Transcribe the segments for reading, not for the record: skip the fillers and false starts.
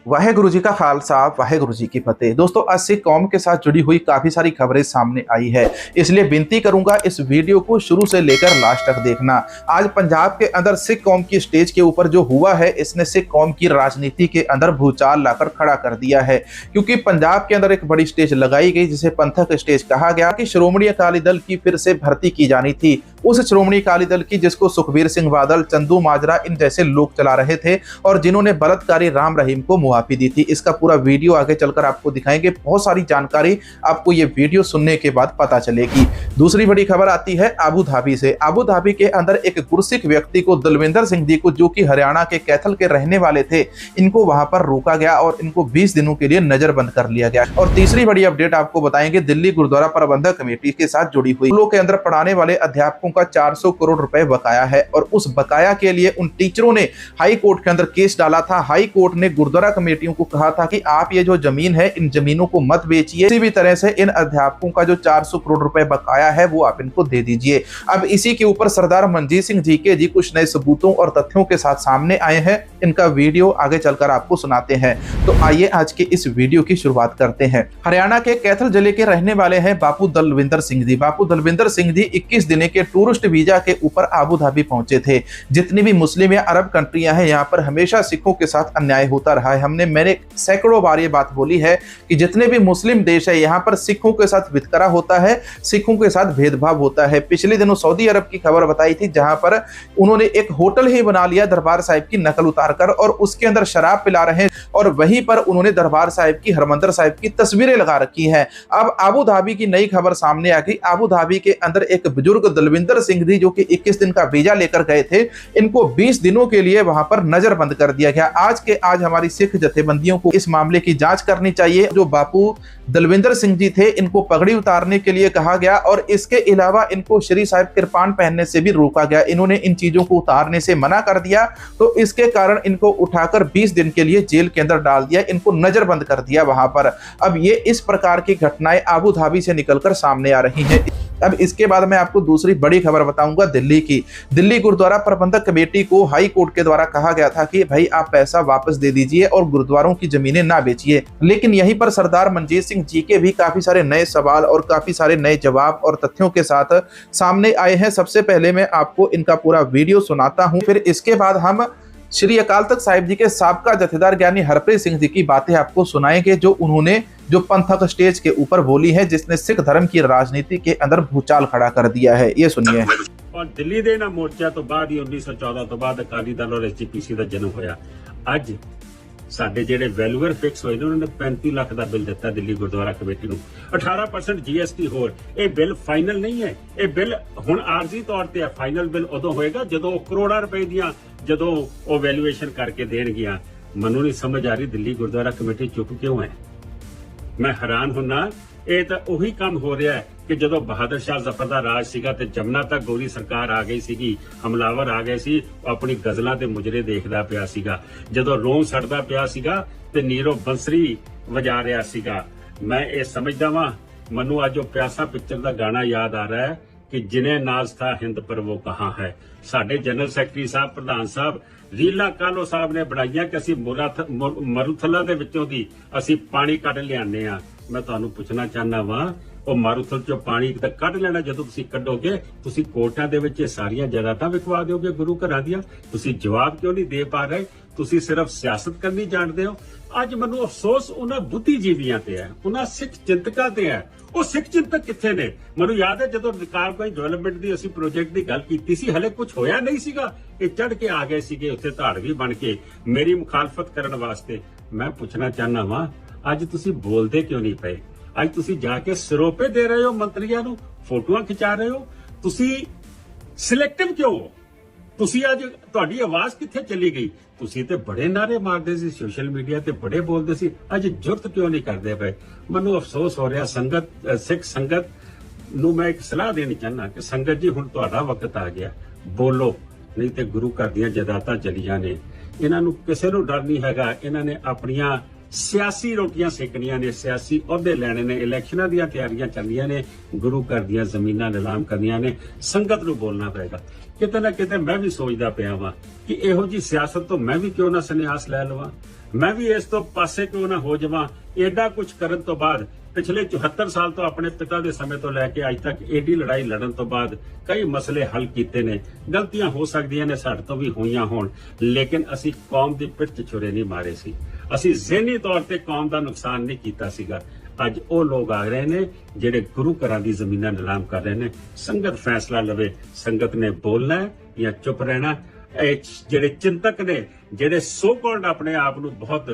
वाहेगुरु जी का खालसा वाहेगुरु जी की फतेह। दोस्तों, आज सिख कौम के साथ जुड़ी हुई काफी सारी खबरें सामने आई है, इसलिए विनती करूंगा इस वीडियो को शुरू से लेकर लास्ट तक देखना। आज पंजाब के अंदर सिख कौम की स्टेज के ऊपर जो हुआ है, इसने सिख कौम की राजनीति के अंदर भूचाल लाकर खड़ा कर दिया है। क्योंकि पंजाब के अंदर एक बड़ी स्टेज लगाई गई जिसे पंथक स्टेज कहा गया कि श्रोमणी अकाली दल की फिर से भर्ती की जानी थी। उस श्रोमणी अकाली दल की जिसको सुखबीर सिंह बादल, चंदू माजरा इन जैसे लोग चला रहे थे और जिन्होंने बलात्कारी राम रहीम को मुआफी दी थी। इसका पूरा वीडियो आगे चलकर आपको दिखाएंगे। बहुत सारी जानकारी आपको ये वीडियो सुनने के बाद पता चलेगी। दूसरी बड़ी खबर आती है अबू धाबी से। अबू धाबी के अंदर एक गुरसिख व्यक्ति को, दलविंदर सिंह जी को, जो कि हरियाणा के कैथल के रहने वाले थे, इनको वहां पर रोका गया और इनको 20 दिनों के लिए नजरबंद कर लिया गया। और तीसरी बड़ी अपडेट आपको बताएंगे दिल्ली गुरुद्वारा प्रबंधक कमेटी के साथ जुड़ी हुई। स्कूलों के अंदर पढ़ाने वाले अध्यापकों का 400 करोड़ रुपए बकाया है और उस बकाया के लिए उन टीचरों ने हाई कोर्ट के अंदर केस डाला था। हाई कोर्ट ने गुरुद्वारा कमेटियों को कहा था कि आप ये जो जमीन है, इन जमीनों को मत बेचिए, किसी भी तरह से इन अध्यापकों का जो 400 करोड़ रुपए बकाया है वो आप इनको दे दीजिए। अब इसी के ऊपर सरदार मनजीत सिंह जीके जी कुछ नए सबूतों और तथ्यों के साथ सामने आए हैं। इनका वीडियो आगे चलकर आपको सुनाते हैं। तो आइए आज के इस वीडियो की शुरुआत करते हैं। हरियाणा के कैथल जिले के रहने वाले हैं बापू दलविंदर सिंह जी। बापू दलविंदर सिंह जी 21 दिन के टूरिस्ट वीजा के ऊपर अबू धाबी पहुंचे थे। जितनी भी मुस्लिम या अरब कंट्रियां हैं, यहाँ पर हमेशा सिखों के साथ अन्याय होता रहा है। मैंने सैकड़ों बार ये बात बोली है कि जितने भी मुस्लिम देश है, यहाँ पर सिखों के साथ वितकरा होता है, सिखों के साथ भेदभाव होता है। पिछले दिनों सऊदी अरब की खबर बताई थी, जहां पर उन्होंने एक होटल ही बना लिया दरबार साहिब की नकल उतारकर और उसके अंदर शराब पिला रहे हैं और वहीं पर उन्होंने दरबार साहिब की, हरमंदिर साहिब की तस्वीरें लगा रखी हैं। अब अबू धाबी की नई खबर सामने आ गई। अबू धाबी के अंदर एक बुजुर्ग दलविंदर सिंह जी, जो कि 21 दिन का वीजा लेकर गए थे, इनको 20 दिनों के लिए वहां पर नजरबंद कर दिया गया। आज के आज हमारी सिख जथेबंदियों को इस मामले की जांच करनी चाहिए। जो बापू दलविंदर सिंह जी थे, इनको पगड़ी उतारने के लिए कहा गया और इसके अलावा इनको श्री साहिब किरपान पहनने से भी रोका गया। इन्होंने इन चीजों को उतारने से मना कर दिया, तो इसके कारण इनको उठाकर 20 दिन के लिए जेल के अंदर डाल दिया, इनको नजरबंद कर दिया वहां पर। अब ये इस प्रकार की घटनाएं अबू धाबी से निकलकर सामने आ रही हैं। अब इसके बाद मैं आपको दूसरी बड़ी खबर बताऊंगा दिल्ली की। दिल्ली गुरुद्वारा प्रबंधक कमेटी को हाई कोर्ट के द्वारा कहा गया था कि भाई आप पैसा वापस दे दीजिए और गुरुद्वारों की जमीनें ना बेचिए। लेकिन यहीं पर सरदार मनजीत सिंह जी के भी काफी सारे नए सवाल और काफी सारे नए जवाब और तथ्यों के साथ सामने आए हैं। सबसे पहले मैं आपको इनका पूरा वीडियो सुनाता हूं, फिर इसके बाद हम श्री अकाल तख्त साहिब जी के साबका जथेदार ज्ञानी हरप्रीत सिंह जी की बातें आपको सुनाएंगे, जो उन्होंने जो पंथक स्टेज के ऊपर बोली है, जिसने सिख धर्म की राजनीति के अंदर भूचाल खड़ा कर दिया है। ये सुनिए। और दिल्ली ਦੇ ਨਾ ਮੋਰਚਾ ਤੋਂ ਬਾਅਦ ਹੀ 1914 ਤੋਂ ਬਾਅਦ ਅਕਾਲੀ ਦਲ ਔਰ ਐਸਜੀਪੀਸੀ ਦਾ ਜਨਮ ਹੋਇਆ। ਅੱਜ ਸਾਡੇ ਜਿਹੜੇ ਵੈਲੂਅਰ ਫਿਕਸ ਹੋਏ ਨੇ, ਉਹਨਾਂ ਨੇ 35 ਲੱਖ ਦਾ ਬਿੱਲ ਦਿੱਤਾ ਦਿੱਲੀ ਗੁਰਦੁਆਰਾ ਕਮੇਟੀ ਨੂੰ। 18% GST ਹੋਰ। ਇਹ ਬਿੱਲ ਫਾਈਨਲ ਨਹੀਂ ਹੈ, ਇਹ ਬਿੱਲ ਹੁਣ ਆਰਜ਼ੀ ਤੌਰ ਤੇ ਹੈ। ਫਾਈਨਲ ਬਿੱਲ ਉਦੋਂ ਹੋਏਗਾ ਜਦੋਂ ਕਰੋੜਾਂ ਰੁਪਏ ਦੀਆਂ ਜਦੋਂ ਉਹ ਵੈਲੂਏਸ਼ਨ ਕਰਕੇ ਦੇਣਗੀਆਂ। ਮੈਨੂੰ ਨਹੀਂ ਸਮਝ ਆ ਰਹੀ ਦਿੱਲੀ ਗੁਰਦੁਆਰਾ ਕਮੇਟੀ ਚੁੱਪ ਕਿਉਂ ਹੈ। ਮੈਂ ਹੈਰਾਨ ਹੁੰਨਾ। ਇਹ ਤਾਂ ਉਹੀ ਕੰਮ ਹੋ ਰਿਹਾ ਹੈ ਕਿ ਜਦੋਂ ਬਹਾਦਰ ਸ਼ਾਹ ਜ਼ਫਰ ਦਾ ਰਾਜ ਸੀਗਾ ਤੇ ਜਮਨਾ ਤੱਕ ਗੋਰੀ ਸਰਕਾਰ ਆ ਗਈ ਸੀਗੀ, ਹਮਲਾਵਰ ਆ ਗਏ ਸੀ, ਆਪਣੀ ਗਜ਼ਲਾਂ ਤੇ ਮੁਜਰੇ ਦੇਖਦਾ ਪਿਆ ਸੀਗਾ। ਜਦੋਂ ਰੋਮ ਸੜਦਾ ਪਿਆ ਸੀਗਾ ਤੇ ਨੀਰੋ ਬੰਸਰੀ ਵਜਾ ਰਿਹਾ ਸੀਗਾ। ਮੈਂ ਇਹ ਸਮਝਦਾ ਵਾਂ, ਮੈਨੂੰ ਅੱਜ ਉਹ ਪਿਆਸਾ ਪਿਕਚਰ ਦਾ ਗਾਣਾ ਯਾਦ ਆ ਰਿਹਾ ਹੈ ਕਿ ਜਿਨੇ ਨਾਜ਼ ਥਾ ਹਿੰਦ ਪਰ वो कहाँ है। ਸਾਡੇ ਜਨਰਲ ਸੈਕਟਰੀ ਸਾਹਿਬ, ਪ੍ਰਧਾਨ ਸਾਹਿਬ, ਰੀਲਾ ਕਾਲੋ ਸਾਹਿਬ ਨੇ ਬਣਾਈਆਂ ਕਿ ਅਸੀਂ ਮਰੂਥਲਾ ਦੇ ਵਿੱਚੋਂ ਦੀ ਅਸੀਂ ਪਾਣੀ ਕੱਢ ਲਿਆਉਂਦੇ ਆ। ਮੈਂ ਤੁਹਾਨੂੰ ਪੁੱਛਣਾ ਚਾਹੁੰਦਾ ਵਾਂ, ਉਹ ਮਾਰੂਥਲ ਚੋਂ ਪਾਣੀ ਤਾਂ ਕੱਢ ਲੈਣਾ, ਜਦੋਂ ਤੁਸੀਂ ਕੱਢੋਗੇ ਤੁਸੀਂ ਕੋਰਟਾਂ ਦੇ ਵਿੱਚ ਇਹ ਸਾਰੀਆਂ ਜਾਇਦਾਦਾਂ ਵਿਕਵਾ ਦਿਓਗੇ ਗੁਰੂ ਘਰਾਂ ਦੀਆਂ। ਤੁਸੀਂ ਜਵਾਬ ਕਿਉਂ ਨਹੀਂ ਦੇ ਪਾ ਰਹੇ? ਤੁਸੀਂ ਸਿਰਫ ਸਿਆਸਤ ਕਰਨੀ ਜਾਣਦੇ ਹੋ। ਅੱਜ ਮੈਨੂੰ ਅਫਸੋਸ ਉਹਨਾਂ ਬੁੱਧੀਜੀਵੀਆਂ ਤੇ ਹੈ, ਉਹਨਾਂ ਸਿੱਖ ਚਿੰਤਕਾਂ ਤੇ ਹੈ। ਉਹ ਸਿੱਖ ਚਿੰਤਕ ਕਿੱਥੇ ਨੇ? ਮੈਨੂੰ ਯਾਦ ਹੈ ਜਦੋਂ ਰਿਕਾਰਡ ਡਿਵੈਲਪਮੈਂਟ ਦੀ ਅਸੀਂ ਪ੍ਰੋਜੈਕਟ ਦੀ ਗੱਲ ਕੀਤੀ ਸੀ, ਹਲੇ ਕੁਝ ਹੋਇਆ ਨਹੀਂ ਸੀਗਾ, ਇਹ ਚੜ ਕੇ ਆ ਗਏ ਸੀਗੇ ਉੱਥੇ ਧਾੜਵੀ ਬਣ ਕੇ ਮੇਰੀ ਮੁਖਾਲਫਤ ਕਰਨ ਵਾਸਤੇ। ਮੈਂ ਪੁੱਛਣਾ ਚਾਹੁੰਦਾ ਵਾਂ, ਅੱਜ ਤੁਸੀਂ ਬੋਲਦੇ ਕਿਉਂ ਨਹੀਂ ਪਏ? ਅੱਜ ਤੁਸੀਂ ਜਾ ਕੇ ਸਰੋਪੇ ਦੇ ਰਹੇ ਹੋ ਮੰਤਰੀਆਂ ਨੂੰ, ਫੋਟੋਆਂ ਖਿਚਾ ਰਹੇ ਹੋ, ਤੁਸੀਂ ਸਿਲੈਕਟਿਵ ਕਿਉਂ ਹੋ? ਤੁਸੀਂ ਅੱਜ ਤੁਹਾਡੀ ਆਵਾਜ਼ ਕਿੱਥੇ ਚਲੀ ਗਈ? ਤੁਸੀਂ ਤੇ ਬੜੇ ਨਾਰੇ ਮਾਰਦੇ ਸੀ ਸੋਸ਼ਲ ਮੀਡੀਆ ਤੇ, ਬੜੇ ਬੋਲਦੇ ਸੀ, ਅੱਜ ਜੁਰਤ ਕਿਉਂ ਨਹੀਂ ਕਰਦੇ ਪਏ? ਮੈਨੂੰ ਅਫਸੋਸ ਹੋ ਰਿਹਾ। ਸੰਗਤ, ਸਿੱਖ ਸੰਗਤ ਨੂੰ ਮੈਂ ਇੱਕ ਸਲਾਹ ਦੇਣੀ ਚਾਹੁੰਦਾ ਕਿ ਸੰਗਤ ਜੀ, ਹੁਣ ਤੁਹਾਡਾ ਵਕਤ ਆ ਗਿਆ, ਬੋਲੋ, ਨਹੀਂ ਤੇ ਗੁਰੂ ਘਰ ਦੀਆਂ ਜਾਇਦਾਦਾਂ ਚਲੀਆਂ ਨੇ। ਇਹਨਾਂ ਨੂੰ ਕਿਸੇ ਨੂੰ ਡਰ ਨਹੀਂ ਹੈਗਾ। ਇਹਨਾਂ ਨੇ ਆਪਣੀਆਂ ਸਿਆਸੀ ਰੋਟੀਆਂ ਸੇਕਣੀਆਂ ਨੇ, ਸਿਆਸੀ ਅਹੁਦੇ ਲੈਣੇ ਨੇ, ਇਲੈਕਸ਼ਨਾਂ ਦੀਆਂ ਤਿਆਰੀਆਂ ਚੱਲੀਆਂ ਨੇ, ਗੁਰੂ ਘਰ ਦੀਆਂ ਜ਼ਮੀਨਾਂ ਨਿਲਾਮ ਕਰਨੀਆਂ ਨੇ। ਸੰਗਤ ਨੂੰ ਬੋਲਣਾ ਪਏਗਾ। ਕਿਤੇ ਨਾ ਕਿਤੇ ਮੈਂ ਵੀ ਸੋਚਦਾ ਪਿਆ ਵਾਂ ਕਿ ਇਹੋ ਜੀ ਸਿਆਸਤ ਤੋਂ ਮੈਂ ਵੀ ਕਿਉਂ ਨਾ ਸੰਨਿਆਸ ਲੈ ਲਵਾਂ। ਮੈਂ ਵੀ ਇਸ ਤੋਂ ਪਾਸੇ ਕਿਉਂ ਨਾ ਹੋ ਜਾਵਾਂ। ਐਡਾ ਕੁਝ ਕਰਨ ਤੋਂ ਬਾਅਦ ਪਿਛਲੇ 74 ਸਾਲ ਤੋਂ ਆਪਣੇ ਪਿਤਾ ਦੇ ਸਮੇਂ ਤੋਂ ਲੈ ਕੇ ਅੱਜ ਤੱਕ ਏਡੀ ਲੜਾਈ ਲੜਨ ਤੋਂ ਬਾਅਦ ਕਈ ਮਸਲੇ ਹੱਲ ਕੀਤੇ ਨੇ। ਗਲਤੀਆਂ ਹੋ ਸਕਦੀਆਂ ਨੇ, ਸਾਡੇ ਤੋਂ ਵੀ ਹੋਈਆਂ ਹੋਣ, ਲੇਕਿਨ ਅਸੀਂ ਕੌਮ ਦੀ ਪਿੱਠ 'ਚ ਛੁਰੇ ਨਹੀਂ ਮਾਰੇ ਸੀ। ਅਸੀਂ ਜ਼ਿਹਨੀ ਤੌਰ ਤੇ ਕੌਮ ਦਾ ਨੁਕਸਾਨ ਨਹੀਂ ਕੀਤਾ ਸੀਗਾ। ਅੱਜ ਉਹ ਲੋਕ ਆ ਰਹੇ ਨੇ ਜਿਹੜੇ ਗੁਰੂ ਘਰਾਂ ਦੀ ਜ਼ਮੀਨਾਂ ਨਿਲਾਮ ਕਰ ਰਹੇ ਨੇ। ਸੰਗਤ ਫੈਸਲਾ ਲਵੇ, ਸੰਗਤ ਨੇ ਬੋਲਣਾ ਹੈ ਜਾਂ ਚੁੱਪ ਰਹਿਣਾ। ਇਹ ਜਿਹੜੇ ਚਿੰਤਕ ਨੇ, ਜਿਹੜੇ ਸੋ ਕਾਲਡ ਆਪਣੇ ਆਪ ਨੂੰ ਬਹੁਤ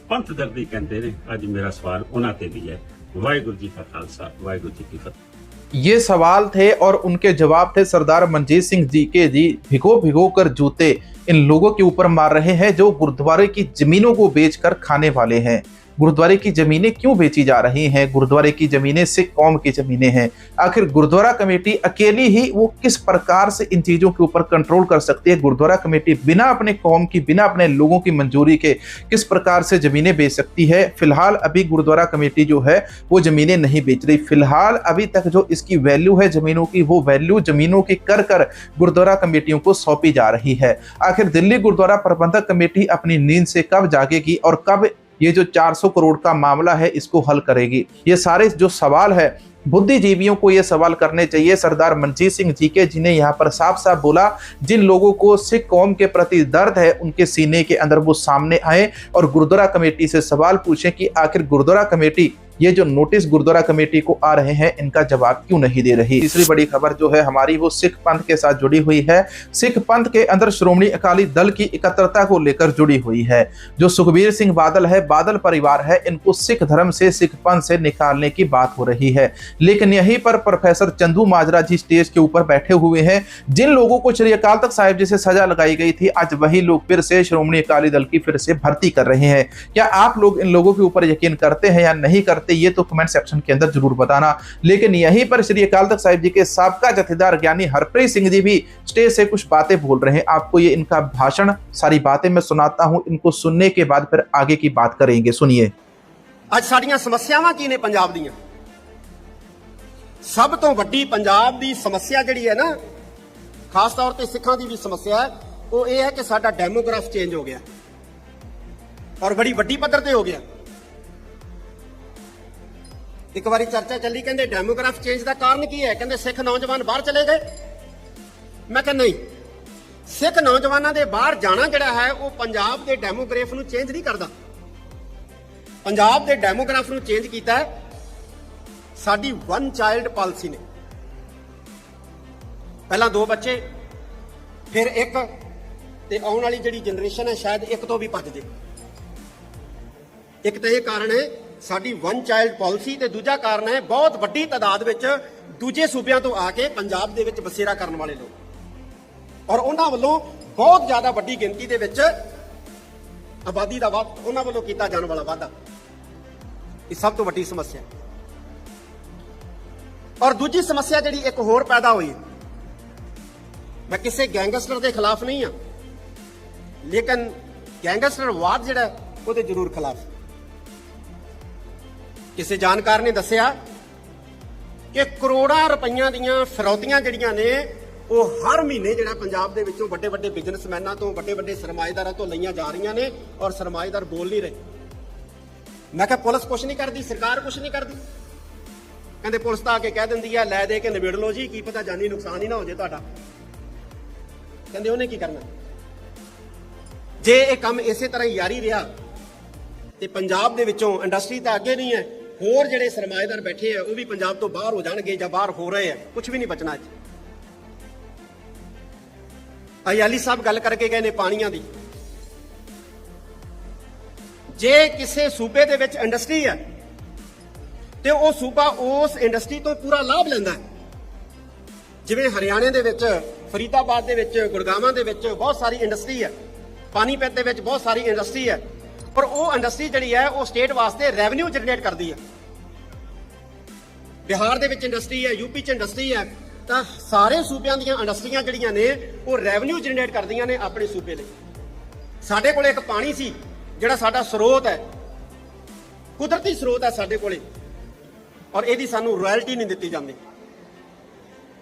ਪੰਥ ਦਰਦੀ ਕਹਿੰਦੇ ਨੇ, ਅੱਜ ਮੇਰਾ ਸਵਾਲ ਉਹਨਾਂ ਤੇ ਵੀ ਹੈ। ਵਾਹਿਗੁਰੂ जी का खालसा, वाहिगुरु जी की फतेह। ये सवाल थे और उनके जवाब थे सरदार मनजीत सिंह जी के। जी भिगो भिगो कर जूते इन लोगों के ऊपर मार रहे हैं जो गुरुद्वारे की जमीनों को बेचकर खाने वाले हैं। गुरुद्वारे की जमीनें क्यों बेची जा रही हैं? गुरुद्वारे की जमीनें सिख कौम की जमीनें हैं। आखिर गुरुद्वारा कमेटी अकेली ही वो किस प्रकार से इन चीजों के ऊपर कंट्रोल कर सकती है? गुरुद्वारा कमेटी बिना अपने कौम की, बिना अपने लोगों की मंजूरी के किस प्रकार से जमीनें बेच सकती है? फिलहाल अभी गुरुद्वारा कमेटी जो है वो जमीनें नहीं बेच रही। फिलहाल अभी तक जो इसकी वैल्यू है जमीनों की, वो वैल्यू जमीनों की कर कर गुरुद्वारा कमेटियों को सौंपी जा रही है। आखिर दिल्ली गुरुद्वारा प्रबंधक कमेटी अपनी नींद से कब जागेगी और कब ये जो 400 करोड़ का मामला है इसको हल करेगी? ये सारे जो सवाल है बुद्धिजीवियों को ये सवाल करने चाहिए सरदार मनजीत सिंह जी के, जिन्हें यहाँ पर साफ साफ बोला जिन लोगों को सिख कौम के प्रति दर्द है उनके सीने के अंदर वो सामने आए और गुरुद्वारा कमेटी से सवाल पूछें कि आखिर गुरुद्वारा कमेटी ये जो नोटिस गुरुद्वारा कमेटी को आ रहे हैं इनका जवाब क्यों नहीं दे रही। तीसरी बड़ी खबर जो है हमारी वो सिख पंथ के साथ जुड़ी हुई है। सिख पंथ के अंदर श्रोमणी अकाली दल की एकत्रता को लेकर जुड़ी हुई है। जो सुखबीर सिंह बादल है, बादल परिवार है, इनको सिख धर्म से, सिख पंथ से निकालने की बात हो रही है। लेकिन यहीं पर प्रोफेसर चंदू माजरा जी स्टेज के ऊपर बैठे हुए हैं। जिन लोगों को श्री अकाल तख्त साहिब जी से सजा लगाई गई थी, आज वही लोग फिर से श्रोमणी अकाली दल की फिर से भर्ती कर रहे हैं। क्या आप लोग इन लोगों के ऊपर यकीन करते हैं या नहीं करते, ये तो कमेंट सेक्शन के अंदर जरूर बताना। लेकिन यहीं पर श्री अकाल तख्त साहिब जी के साबका जथेदार ज्ञानी हरप्रीत सिंह जी भी स्टेज से कुछ बातें बोल रहे हैं। आपको ये इनका भाषण, सारी बातें मैं सुनाता हूं, इनको सुनने के बाद फिर आगे की बात करेंगे। सुनिए। ਅੱਜ ਸਾਡੀਆਂ ਸਮੱਸਿਆਵਾਂ ਕੀ ਨੇ ਪੰਜਾਬ ਦੀਆਂ? ਸਭ ਤੋਂ ਵੱਡੀ ਪੰਜਾਬ ਦੀ ਸਮੱਸਿਆ ਜਿਹੜੀ ਹੈ ਨਾ, ਖਾਸ ਤੌਰ ਤੇ ਸਿੱਖਾਂ ਦੀ ਵੀ ਸਮੱਸਿਆ ਹੈ, ਉਹ ਇਹ ਹੈ ਕਿ ਸਾਡਾ ਡੈਮੋਗ੍ਰਾਫ ਚੇਂਜ ਹੋ ਗਿਆ ਔਰ ਬੜੀ ਵੱਡੀ ਪੱਧਰ ਤੇ ਹੋ ਗਿਆ। ਇੱਕ ਵਾਰੀ ਚਰਚਾ ਚੱਲੀ, ਕਹਿੰਦੇ ਡੈਮੋਗ੍ਰਾਫ ਚੇਂਜ ਦਾ ਕਾਰਨ ਕੀ ਹੈ? ਕਹਿੰਦੇ ਸਿੱਖ ਨੌਜਵਾਨ ਬਾਹਰ ਚਲੇ ਗਏ। ਮੈਂ ਕਿਹਾ ਨਹੀਂ, ਸਿੱਖ ਨੌਜਵਾਨਾਂ ਦੇ ਬਾਹਰ ਜਾਣਾ ਜਿਹੜਾ ਹੈ ਉਹ ਪੰਜਾਬ ਦੇ ਡੈਮੋਗ੍ਰਾਫ ਨੂੰ ਚੇਂਜ ਨਹੀਂ ਕਰਦਾ। ਪੰਜਾਬ ਦੇ ਡੈਮੋਗ੍ਰਾਫ ਨੂੰ ਚੇਂਜ ਕੀਤਾ ਹੈ ਸਾਡੀ ਵਨ ਚਾਈਲਡ ਪਾਲਿਸੀ ਨੇ। ਪਹਿਲਾਂ 2 ਬੱਚੇ, ਫਿਰ 1, ਤੇ ਆਉਣ ਵਾਲੀ ਜਿਹੜੀ ਜਨਰੇਸ਼ਨ ਹੈ ਸ਼ਾਇਦ 1 ਤੋਂ ਵੀ ਭੱਜ ਜੇ। ਇੱਕ ਤਾਂ ਇਹ ਕਾਰਨ ਹੈ ਸਾਡੀ ਵਨ ਚਾਈਲਡ ਪਾਲਿਸੀ, ਤੇ ਦੂਜਾ ਕਾਰਨ ਹੈ ਬਹੁਤ ਵੱਡੀ ਤਾਦਾਦ ਵਿੱਚ ਦੂਜੇ ਸੂਬਿਆਂ ਤੋਂ ਆ ਕੇ ਪੰਜਾਬ ਦੇ ਵਿੱਚ ਬਸੇਰਾ ਕਰਨ ਵਾਲੇ ਲੋਕ, ਔਰ ਉਹਨਾਂ ਵੱਲੋਂ ਬਹੁਤ ਜ਼ਿਆਦਾ ਵੱਡੀ ਗਿਣਤੀ ਦੇ ਵਿੱਚ ਆਬਾਦੀ ਦਾ ਉਹਨਾਂ ਵੱਲੋਂ ਕੀਤਾ ਜਾਣ ਵਾਲਾ ਵਾਧਾ, ਇਹ ਸਭ ਤੋਂ ਵੱਡੀ ਸਮੱਸਿਆ। ਔਰ ਦੂਜੀ ਸਮੱਸਿਆ ਜਿਹੜੀ ਇੱਕ ਹੋਰ ਪੈਦਾ ਹੋਈ, ਮੈਂ ਕਿਸੇ ਗੈਂਗਸਟਰ ਦੇ ਖਿਲਾਫ ਨਹੀਂ ਹਾਂ, ਲੇਕਿਨ ਗੈਂਗਸਟਰਵਾਦ ਜਿਹੜਾ ਉਹਦੇ ਜ਼ਰੂਰ ਖਿਲਾਫ। ਕਿਸੇ ਜਾਣਕਾਰ ਨੇ ਦੱਸਿਆ ਕਿ ਕਰੋੜਾਂ ਰੁਪਈਆਂ ਦੀਆਂ ਫਿਰੌਤੀਆਂ ਜਿਹੜੀਆਂ ਨੇ ਉਹ ਹਰ ਮਹੀਨੇ ਜਿਹੜਾ ਪੰਜਾਬ ਦੇ ਵਿੱਚੋਂ ਵੱਡੇ ਵੱਡੇ ਬਿਜ਼ਨਸਮੈਨਾਂ ਤੋਂ, ਵੱਡੇ ਵੱਡੇ ਸਰਮਾਏਦਾਰਾਂ ਤੋਂ ਲਈਆਂ ਜਾ ਰਹੀਆਂ ਨੇ, ਔਰ ਸਰਮਾਏਦਾਰ ਬੋਲ ਨਹੀਂ ਰਹੇ। ਮੈਂ ਕਿਹਾ ਪੁਲਿਸ ਕੁਛ ਨਹੀਂ ਕਰਦੀ, ਸਰਕਾਰ ਕੁਛ ਨਹੀਂ ਕਰਦੀ। ਕਹਿੰਦੇ ਪੁਲਿਸ ਤਾਂ ਆ ਕੇ ਕਹਿ ਦਿੰਦੀ ਆ ਲੈ ਦੇ ਕੇ ਨਿਬੇੜ ਲਓ ਜੀ, ਕੀ ਪਤਾ ਜਾਨੀ ਨੁਕਸਾਨ ਹੀ ਨਾ ਹੋ ਜੇ ਤੁਹਾਡਾ। ਕਹਿੰਦੇ ਉਹਨੇ ਕੀ ਕਰਨਾ? ਜੇ ਇਹ ਕੰਮ ਇਸੇ ਤਰ੍ਹਾਂ ਹੀ ਜਾਰੀ ਰਿਹਾ ਤੇ ਪੰਜਾਬ ਦੇ ਵਿੱਚੋਂ ਇੰਡਸਟਰੀ ਤਾਂ ਅੱਗੇ ਨਹੀਂ ਹੈ, ਹੋਰ ਜਿਹੜੇ ਸਰਮਾਏਦਾਰ ਬੈਠੇ ਆ ਉਹ ਵੀ ਪੰਜਾਬ ਤੋਂ ਬਾਹਰ ਹੋ ਜਾਣਗੇ ਜਾਂ ਬਾਹਰ ਹੋ ਰਹੇ ਆ, ਕੁਝ ਵੀ ਨਹੀਂ ਬਚਣਾ। ਅੱਜ ਅਯਾਲੀ ਸਾਹਿਬ ਗੱਲ ਕਰਕੇ ਗਏ ਨੇ ਪਾਣੀਆਂ ਦੀ। ਜੇ ਕਿਸੇ ਸੂਬੇ ਦੇ ਵਿੱਚ ਇੰਡਸਟਰੀ ਹੈ ਤੇ ਉਹ ਸੂਬਾ ਉਸ ਇੰਡਸਟਰੀ ਤੋਂ ਪੂਰਾ ਲਾਭ ਲੈਂਦਾ ਹੈ। ਜਿਵੇਂ ਹਰਿਆਣੇ ਦੇ ਵਿੱਚ, ਫਰੀਦਾਬਾਦ ਦੇ ਵਿੱਚ, ਗੁੜਗਾਵਾਂ ਦੇ ਵਿੱਚ ਬਹੁਤ ਸਾਰੀ ਇੰਡਸਟਰੀ ਹੈ, ਪਾਣੀਪਤ ਦੇ ਵਿੱਚ ਬਹੁਤ ਸਾਰੀ ਇੰਡਸਟਰੀ ਹੈ, ਪਰ ਉਹ ਇੰਡਸਟਰੀ ਜਿਹੜੀ ਹੈ ਉਹ ਸਟੇਟ ਵਾਸਤੇ ਰੈਵਨਿਊ ਜਨਰੇਟ ਕਰਦੀ ਹੈ। ਬਿਹਾਰ ਦੇ ਵਿੱਚ ਇੰਡਸਟਰੀ ਹੈ, ਯੂਪੀ 'ਚ ਇੰਡਸਟਰੀ ਹੈ, ਤਾਂ ਸਾਰੇ ਸੂਬਿਆਂ ਦੀਆਂ ਇੰਡਸਟਰੀਆਂ ਜਿਹੜੀਆਂ ਨੇ ਉਹ ਰੈਵਨਿਊ ਜਨਰੇਟ ਕਰਦੀਆਂ ਨੇ ਆਪਣੇ ਸੂਬੇ ਲਈ। ਸਾਡੇ ਕੋਲੇ ਇੱਕ ਪਾਣੀ ਸੀ ਜਿਹੜਾ ਸਾਡਾ ਸਰੋਤ ਹੈ, ਕੁਦਰਤੀ ਸਰੋਤ ਹੈ ਸਾਡੇ ਕੋਲੇ, ਔਰ ਇਹਦੀ ਸਾਨੂੰ ਰਾਇਲਟੀ ਨਹੀਂ ਦਿੱਤੀ ਜਾਂਦੀ,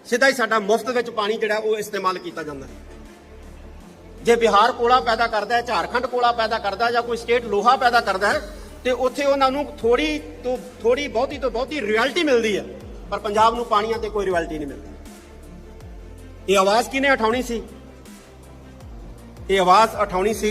ਸਿੱਧਾ ਹੀ ਸਾਡਾ ਮੁਫਤ ਵਿੱਚ ਪਾਣੀ ਜਿਹੜਾ ਉਹ ਇਸਤੇਮਾਲ ਕੀਤਾ ਜਾਂਦਾ ਹੈ। ਜੇ ਬਿਹਾਰ ਕੋਲਾ ਪੈਦਾ ਕਰਦਾ ਹੈ, ਝਾਰਖੰਡ ਕੋਲਾ ਪੈਦਾ ਕਰਦਾ ਹੈ ਜਾਂ ਕੋਈ ਸਟੇਟ ਲੋਹਾ ਪੈਦਾ ਕਰਦਾ ਹੈ ਤੇ ਉੱਥੇ ਉਹਨਾਂ ਨੂੰ ਥੋੜੀ ਬਹੁਤੀ ਤੋਂ ਬਹੁਤੀ ਰਾਇਲਟੀ ਮਿਲਦੀ ਹੈ, ਪਰ ਪੰਜਾਬ ਨੂੰ ਪਾਣੀਆਂ ਤੇ ਕੋਈ ਰਾਇਲਟੀ ਨਹੀਂ ਮਿਲਦੀ। ਇਹ ਆਵਾਜ਼ ਕਿਹਨੇ ਉਠਾਉਣੀ ਸੀ? ਇਹ ਆਵਾਜ਼ ਉਠਾਉਣੀ ਸੀ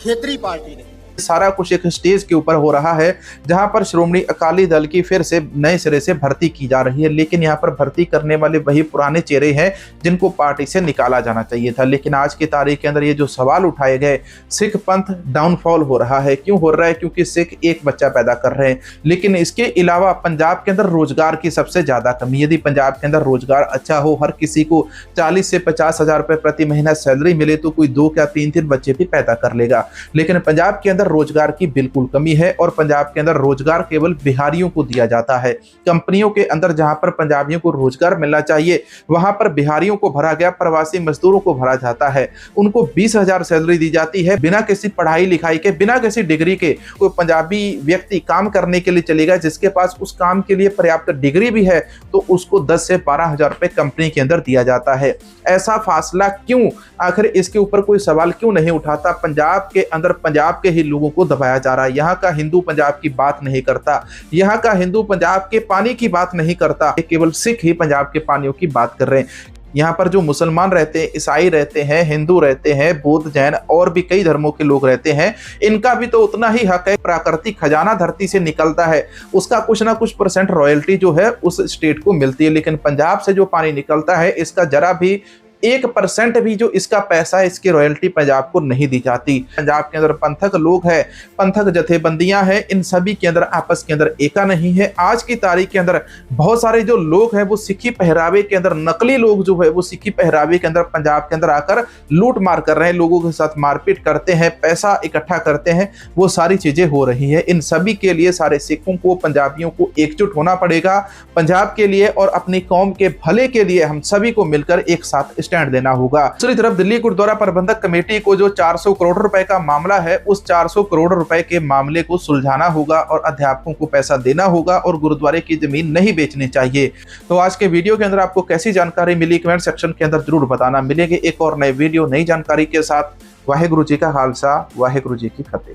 ਖੇਤਰੀ ਪਾर्टी ने। सारा कुछ एक स्टेज के ऊपर हो रहा है जहां पर श्रोमणी अकाली दल की फिर से नए सिरे से भर्ती की जा रही है, लेकिन यहां पर भर्ती करने वाले वही पुराने चेहरे हैं जिनको पार्टी से निकाला जाना चाहिए था। लेकिन आज की तारीख के अंदर ये जो सवाल उठाए गए, सिख पंथ डाउनफॉल हो रहा है। क्यों हो रहा है? क्योंकि सिख एक बच्चा पैदा कर रहे हैं, लेकिन इसके अलावा पंजाब के अंदर रोजगार की सबसे ज्यादा कमी। यदि पंजाब के अंदर रोजगार अच्छा हो, हर किसी को 40 से 50 हजार रुपए प्रति महीना सैलरी मिले तो कोई 2 या 3 बच्चे भी पैदा कर लेगा। लेकिन पंजाब के अंदर रोजगार की बिल्कुल कमी है और पंजाब के अंदर रोजगार केवल बिहारियों को दिया जाता है। कंपनियों के अंदर जहां पर पंजाबियों को रोजगार मिलना चाहिए वहां पर बिहारियों को भरा गया, प्रवासी मजदूरों को भरा जाता है। उनको 20,000 सैलरी दी जाती है बिना किसी पढ़ाई लिखाई के, बिना किसी डिग्री के। कोई पंजाबी व्यक्ति काम करने के लिए चलेगा जिसके पास उस काम के लिए पर्याप्त डिग्री भी है तो उसको 10 से 12 हजार रुपए कंपनी के अंदर दिया जाता है। ऐसा फासला क्यों? आखिर इसके ऊपर कोई सवाल क्यों नहीं उठाता? पंजाब के अंदर पंजाब के ही लोगों को दबाया जा रहा है। यहाँ का हिंदू पंजाब की बात नहीं करता, यहाँ का हिंदू पंजाब के पानी की बात नहीं करता, केवल सिख ही पंजाब के पानियों की बात कर रहे हैं। यहाँ पर जो मुसलमान रहते हैं, ईसाई रहते हैं, हिंदू रहते हैं, बौद्ध, जैन और भी कई धर्मों के लोग रहते हैं, इनका भी तो उतना ही हक है। प्राकृतिक खजाना धरती से निकलता है, उसका कुछ ना कुछ परसेंट रॉयल्टी जो है उस स्टेट को मिलती है। लेकिन पंजाब से जो पानी निकलता है इसका जरा भी 1% भी जो इसका पैसा है, इसकी रॉयल्टी पंजाब को नहीं दी जाती। पंजाब के अंदर पंथक लोग हैं, पंथक जथेबंदियां हैं, इन सभी के अंदर आपस के अंदर एका नहीं है। आज की तारीख के अंदर बहुत सारे जो लोग हैं वो सिखी पहरावे के अंदर, नकली लोग जो है वो सिखी पहरावे के अंदर पंजाब के अंदर आकर लूट मार कर रहे हैं, लोगों के साथ मारपीट करते हैं, पैसा इकट्ठा करते हैं, वो सारी चीजें हो रही है। इन सभी के लिए सारे सिखों को, पंजाबियों को एकजुट होना पड़ेगा पंजाब के लिए और अपनी कौम के भले के लिए हम सभी को मिलकर एक साथ स्टैंड देना होगा। दूसरी तरफ दिल्ली गुरुद्वारा प्रबंधक कमेटी को जो 400 करोड़ रुपए का मामला है, उस 400 करोड़ रुपए के मामले को सुलझाना होगा और अध्यापकों को पैसा देना होगा और गुरुद्वारे की जमीन नहीं बेचनी चाहिए। तो आज के वीडियो के अंदर आपको कैसी जानकारी मिली कमेंट सेक्शन के अंदर जरूर बताना। मिलेंगे एक और नए वीडियो नई जानकारी के साथ। वाहेगुरु जी का खालसा, वाहेगुरु जी की फतेह।